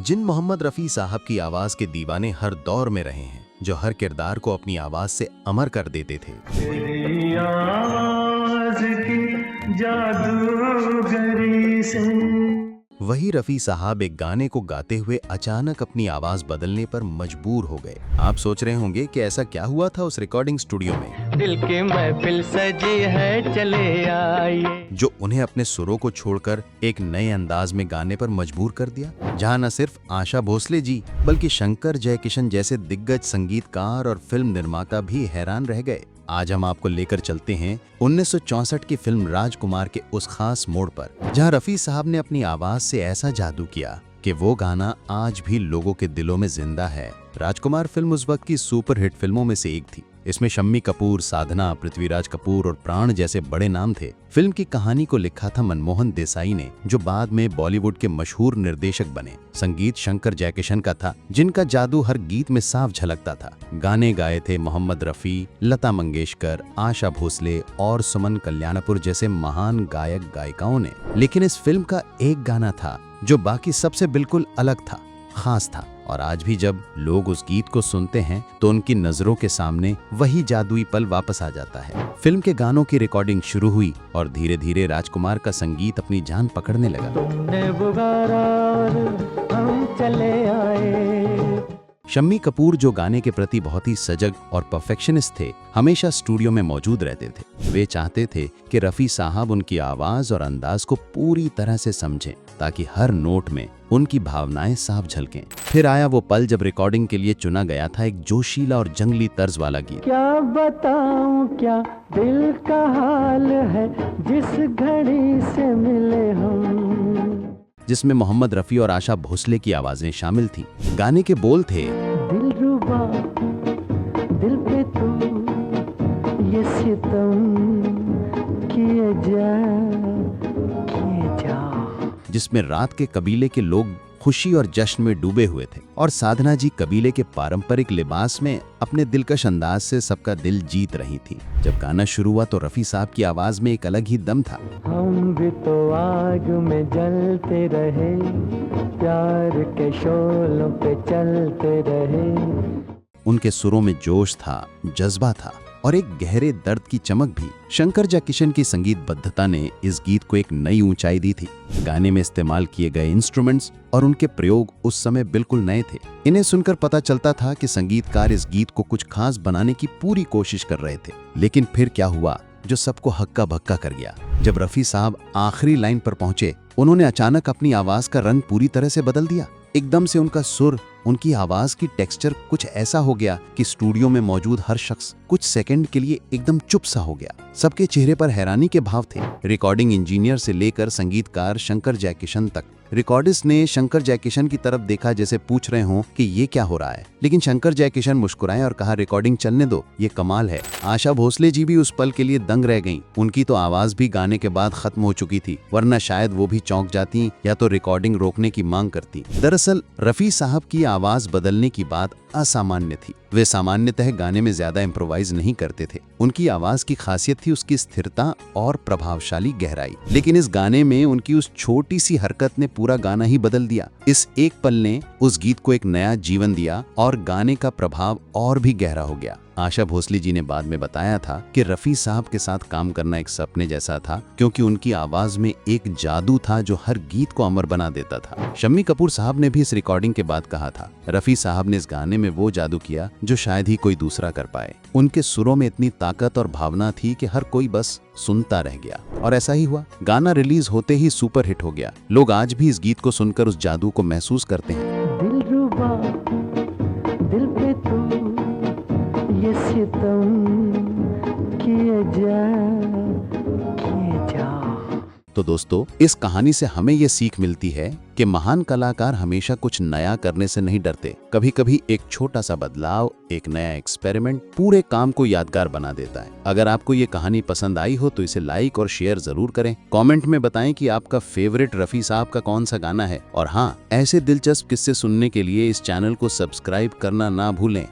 जिन मोहम्मद रफ़ी साहब की आवाज़ के दीवाने हर दौर में रहे हैं, जो हर किरदार को अपनी आवाज़ से अमर कर देते थे। तेरी आवाज़ की जादूगरी से वही रफ़ी साहब एक गाने को गाते हुए अचानक अपनी आवाज़ बदलने पर मजबूर हो गए। आप सोच रहे होंगे कि ऐसा क्या हुआ था उस रिकॉर्डिंग स्टूडियो में, दिल की महफिल सजी है चले आइए, जो उन्हें अपने सुरों को छोड़कर एक नए अंदाज में गाने पर मजबूर कर दिया, जहां न सिर्फ आशा भोसले जी बल्कि शंकर जयकिशन जैसे दिग्गज संगीतकार और फिल्म निर्माता भी हैरान रह गए। आज हम आपको लेकर चलते हैं 1964 की फिल्म राजकुमार के उस खास मोड़ पर, जहां रफ़ी साहब ने अपनी आवाज से ऐसा जादू किया कि वो गाना आज भी लोगों के दिलों में जिंदा है। राजकुमार फिल्म उस वक्त की सुपरहिट फिल्मों में से एक थी। इसमें शम्मी कपूर, साधना, पृथ्वीराज कपूर और प्राण जैसे बड़े नाम थे। फिल्म की कहानी को लिखा था मनमोहन देसाई ने, जो बाद में बॉलीवुड के मशहूर निर्देशक बने। संगीत शंकर जयकिशन का था, जिनका जादू हर गीत में साफ झलकता था। गाने गाए थे मोहम्मद रफ़ी, लता मंगेशकर, आशा भोसले और सुमन कल्याणपुर जैसे महान गायक गायिकाओं ने। लेकिन इस फिल्म का एक गाना था जो बाकी सबसे बिल्कुल अलग था, खास था, और आज भी जब लोग उस गीत को सुनते हैं तो उनकी नजरों के सामने वही जादुई पल वापस आ जाता है। फिल्म के गानों की रिकॉर्डिंग शुरू हुई और धीरे धीरे राजकुमार का संगीत अपनी जान पकड़ने लगा। तुमने पुकारा और हम चले आए। शम्मी कपूर, जो गाने के प्रति बहुत ही सजग और परफेक्शनिस्ट थे, हमेशा स्टूडियो में मौजूद रहते थे। वे चाहते थे कि रफ़ी साहब उनकी आवाज और अंदाज को पूरी तरह से समझें, ताकि हर नोट में उनकी भावनाएं साफ झलकें। फिर आया वो पल जब रिकॉर्डिंग के लिए चुना गया था एक जोशीला और जंगली तर्ज वाला गीत। क्या बताऊं क्या दिल का हाल है जिस घड़ी से मिले हम, जिसमें मोहम्मद रफ़ी और आशा भोसले की आवाजें शामिल थीं। गाने के बोल थे, दिलरुबा दिल पे तू ये सितम किए जा, जिसमें रात के कबीले के लोग खुशी और जश्न में डूबे हुए थे और साधना जी कबीले के पारंपरिक लिबास में अपने दिलकश अंदाज से सबका दिल जीत रही थी। जब गाना शुरू हुआ तो रफ़ी साहब की आवाज में एक अलग ही दम था। हम भी तो आग में जलते रहे, प्यार के शोलों पे चलते रहे। उनके सुरों में जोश था, जज्बा था और एक गहरे दर्द की चमक भी। शंकर जयकिशन की संगीतबद्धता ने इस गीत को एक नई ऊंचाई दी थी। गाने में इस्तेमाल किए गए इंस्ट्रूमेंट्स और उनके प्रयोग उस समय बिल्कुल नए थे। इन्हें सुनकर पता चलता था कि संगीतकार इस गीत को कुछ खास बनाने की पूरी कोशिश कर रहे थे। लेकिन फिर क्या हुआ जो सबको हक्का बक्का कर गया। जब रफ़ी साहब आखिरी लाइन पर पहुंचे, उन्होंने अचानक अपनी आवाज का रंग पूरी तरह से बदल दिया। एकदम से उनका सुर, उनकी आवाज की टेक्सचर कुछ ऐसा हो गया कि स्टूडियो में मौजूद हर शख्स कुछ सेकंड के लिए एकदम चुप सा हो गया। सबके चेहरे पर हैरानी के भाव थे। रिकॉर्डिंग इंजीनियर से लेकर संगीतकार शंकर जयकिशन तक। रिकॉर्डिस्ट ने शंकर जयकिशन की तरफ देखा जैसे पूछ रहे हों कि ये क्या हो रहा है, लेकिन शंकर जयकिशन मुस्कुराए और कहा, रिकॉर्डिंग चलने दो, ये कमाल है। आशा भोसले जी भी उस पल के लिए दंग रह गईं। उनकी तो आवाज भी गाने के बाद खत्म हो चुकी थी, वरना शायद वो भी चौंक जाती या तो रिकॉर्डिंग रोकने की मांग करती। दरअसल रफ़ी साहब की आवाज बदलने की बात असामान्य थी। वे सामान्यतः गाने में ज्यादा इम्प्रोवाइज नहीं करते थे। उनकी आवाज की खासियत थी उसकी स्थिरता और प्रभावशाली गहराई। लेकिन इस गाने में उनकी उस छोटी सी हरकत ने पूरा गाना ही बदल दिया। इस एक पल ने उस गीत को एक नया जीवन दिया और गाने का प्रभाव और भी गहरा हो गया। आशा भोसले जी ने बाद में बताया था कि रफ़ी साहब के साथ काम करना एक सपने जैसा था, क्योंकि उनकी आवाज में एक जादू था जो हर गीत को अमर बना देता था। शम्मी कपूर साहब ने भी इस रिकॉर्डिंग के बाद कहा था, रफ़ी साहब ने इस गाने में वो जादू किया जो शायद ही कोई दूसरा कर पाए। उनके सुरों में इतनी ताकत और भावना थी कि हर कोई बस सुनता रह गया। और ऐसा ही हुआ। गाना रिलीज होते ही सुपरहिट हो गया। लोग आज भी इस गीत को सुनकर उस जादू को महसूस करते हैं। दिलरुबा दिल पे तू ये सितम किए जा। तो दोस्तों, इस कहानी से हमें ये सीख मिलती है कि महान कलाकार हमेशा कुछ नया करने से नहीं डरते। कभी कभी एक छोटा सा बदलाव, एक नया एक्सपेरिमेंट पूरे काम को यादगार बना देता है। अगर आपको ये कहानी पसंद आई हो तो इसे लाइक और शेयर जरूर करें। कमेंट में बताएं कि आपका फेवरेट रफ़ी साहब का कौन सा गाना है। और हाँ, ऐसे दिलचस्प किस्से सुनने के लिए इस चैनल को सब्सक्राइब करना ना भूलें।